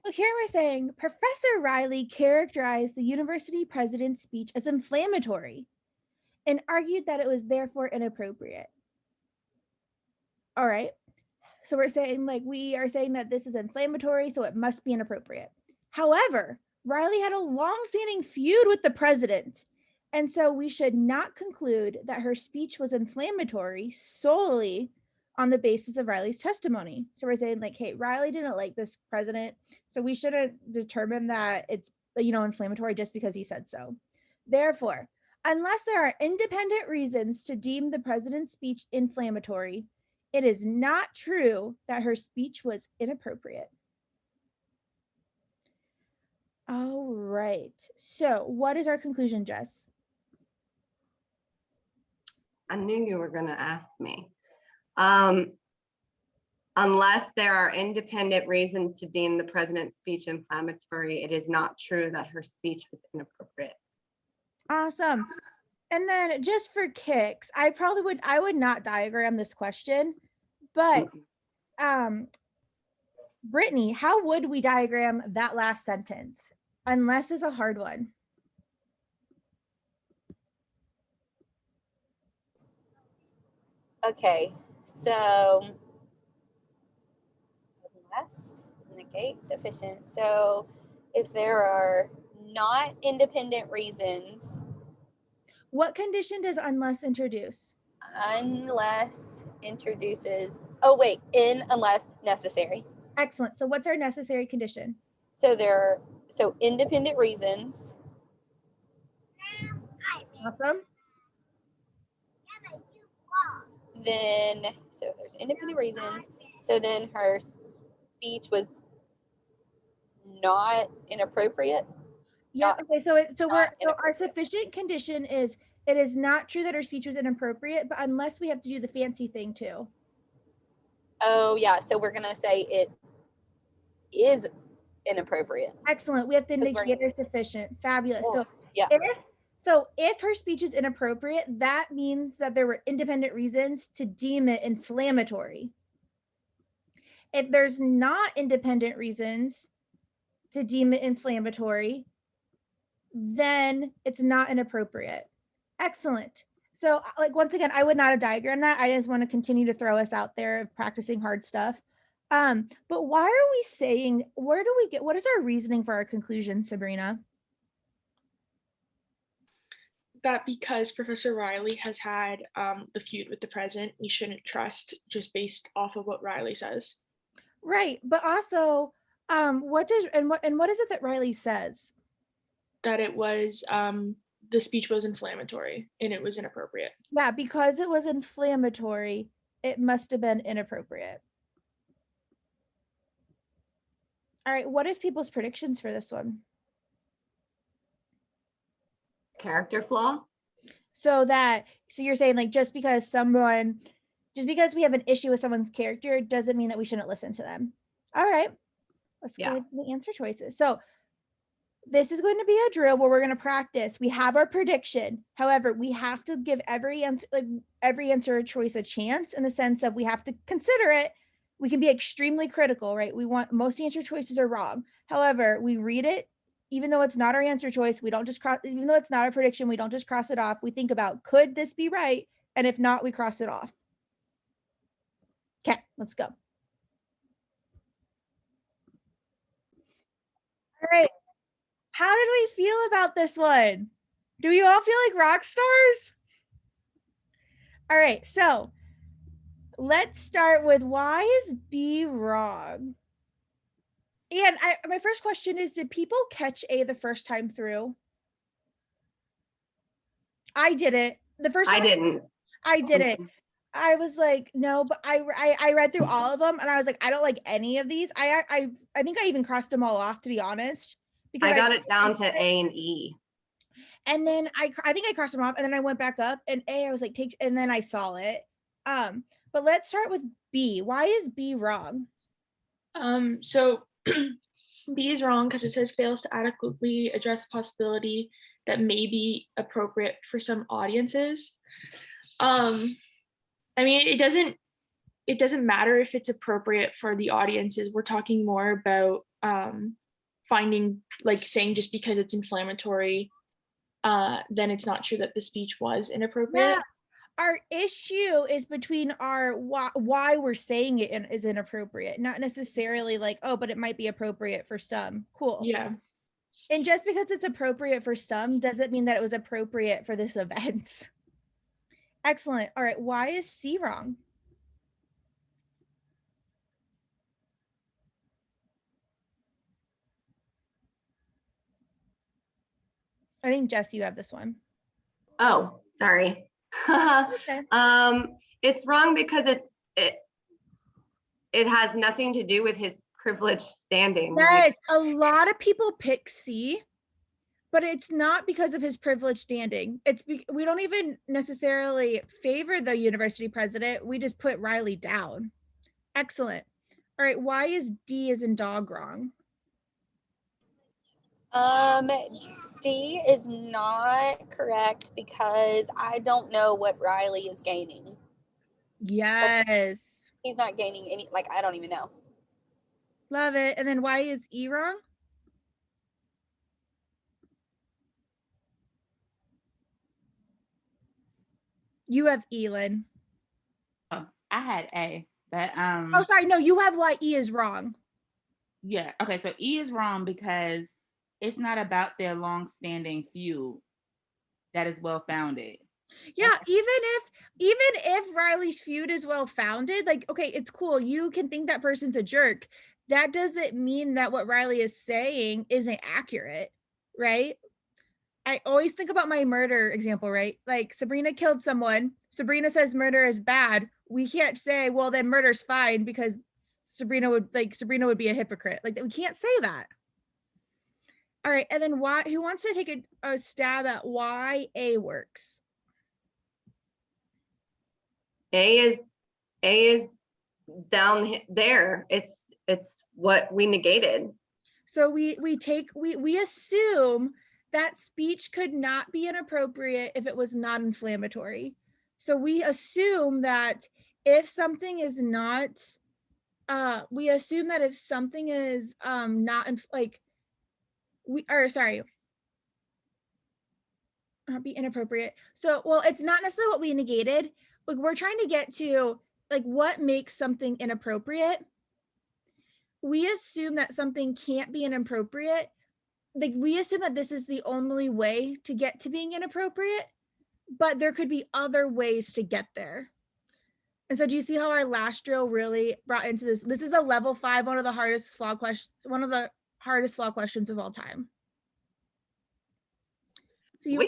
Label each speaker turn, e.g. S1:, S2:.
S1: So here we're saying Professor Riley characterized the university president's speech as inflammatory and argued that it was therefore inappropriate. All right. So we're saying we are saying that this is inflammatory, so it must be inappropriate. However, Riley had a long-standing feud with the president. And so we should not conclude that her speech was inflammatory solely on the basis of Riley's testimony. So we're saying hey, Riley didn't like this president, so we shouldn't determine that it's inflammatory just because he said so. Therefore, unless there are independent reasons to deem the president's speech inflammatory, it is not true that her speech was inappropriate. All right. So what is our conclusion, Jess?
S2: I knew you were going to ask me. Unless there are independent reasons to deem the president's speech inflammatory, it is not true that her speech was inappropriate.
S1: Awesome. And then just for kicks, I would not diagram this question, but Brittany, how would we diagram that last sentence? Unless is a hard one.
S3: Okay, so unless is negate sufficient. So if there are not independent reasons.
S1: What condition does unless introduce?
S3: Unless introduces, oh wait, unless necessary.
S1: Excellent. So what's our necessary condition?
S3: So independent reasons.
S1: Awesome.
S3: Then, so there's independent reasons. So then her speech was not inappropriate.
S1: Yeah. Okay. So our sufficient condition is it is not true that her speech was inappropriate, but unless we have to do the fancy thing too.
S3: Oh yeah. So we're gonna say it is inappropriate.
S1: Excellent. We have to negate her sufficient. Fabulous.
S3: Oh,
S1: so
S3: yeah.
S1: If her speech is inappropriate, that means that there were independent reasons to deem it inflammatory. If there's not independent reasons to deem it inflammatory, then it's not inappropriate. Excellent. So once again, I would not have diagrammed that. I just want to continue to throw us out there of practicing hard stuff. But why are we saying, what is our reasoning for our conclusion, Sabrina?
S4: That because Professor Riley has had the feud with the president, we shouldn't trust just based off of what Riley says.
S1: Right, but also, what is it that Riley says?
S4: That it was the speech was inflammatory and it was inappropriate.
S1: Yeah, because it was inflammatory, it must have been inappropriate. All right, what is people's predictions for this one?
S2: Character flaw.
S1: So you're saying just because we have an issue with someone's character doesn't mean that we shouldn't listen to them. All right, let's go into the answer choices. So this is going to be a drill where we're going to practice. We have our prediction. However, we have to give every answer choice a chance in the sense of we have to consider it. We can be extremely critical, right? Most answer choices are wrong. However, we read it, even though it's not our answer choice, we don't just even though it's not a prediction, we don't just cross it off. We think about, could this be right? And if not, we cross it off. Okay, let's go. All right. How did we feel about this one? Do we all feel like rock stars? All right, so let's start with, why is B wrong? And my first question is, did people catch A the first time through? I didn't. The first time
S2: I didn't.
S1: I didn't. I was like, no, but I read through all of them and I was like, I don't like any of these. I think I even crossed them all off, to be honest.
S2: Because I got it down to A and E.
S1: And then I think I crossed them off, and then I went back up, and A, I was like, and then I saw it. But let's start with B. Why is B wrong?
S4: So B is wrong because it says fails to adequately address the possibility that may be appropriate for some audiences. I mean, it doesn't matter if it's appropriate for the audiences. We're talking more about finding, like saying just because it's inflammatory, then it's not true that the speech was inappropriate.
S1: Yes. Our issue is between our why we're saying it is inappropriate, not necessarily like, oh, but it might be appropriate for some. Cool.
S4: Yeah.
S1: And just because it's appropriate for some doesn't mean that it was appropriate for this event. Excellent. All right. Why is C wrong? I think, Jess, you have this one.
S2: Oh, sorry.
S1: Okay.
S2: It's wrong because it has nothing to do with his privileged standing.
S1: Yes, a lot of people pick C, but it's not because of his privileged standing. We don't even necessarily favor the university president. We just put Riley down. Excellent. All right, why is D as in dog wrong?
S3: D is not correct because I don't know what Riley is gaining.
S1: Yes.
S3: He's not gaining any, like, I don't even know.
S1: Love it. And then why is E wrong? You have Elin.
S5: Oh, I had A, but
S1: Oh, sorry. No, you have why E is wrong.
S5: yeah. Okay, so E is wrong because it's not about their long-standing feud that is well-founded.
S1: Yeah, even if Riley's feud is well founded, like, okay, it's cool. You can think that person's a jerk. That doesn't mean that what Riley is saying isn't accurate, right? I always think about my murder example, right? Like, Sabrina killed someone. Sabrina says murder is bad. We can't say, well, then murder's fine because Sabrina would be a hypocrite. Like, we can't say that. All right, and then who wants to take a stab at why A works?
S2: A is down there. It's what we negated.
S1: So we assume that speech could not be inappropriate if it was not inflammatory. So we assume that if something is not, not not be inappropriate. So, well, it's not necessarily what we negated. Like, we're trying to get to like what makes something inappropriate. We assume that something can't be inappropriate. Like, we assume that this is the only way to get to being inappropriate, but there could be other ways to get there. And so do you see how our last drill really brought into this? This is a level 5, one of the hardest flaw questions of all time. So
S2: Yay!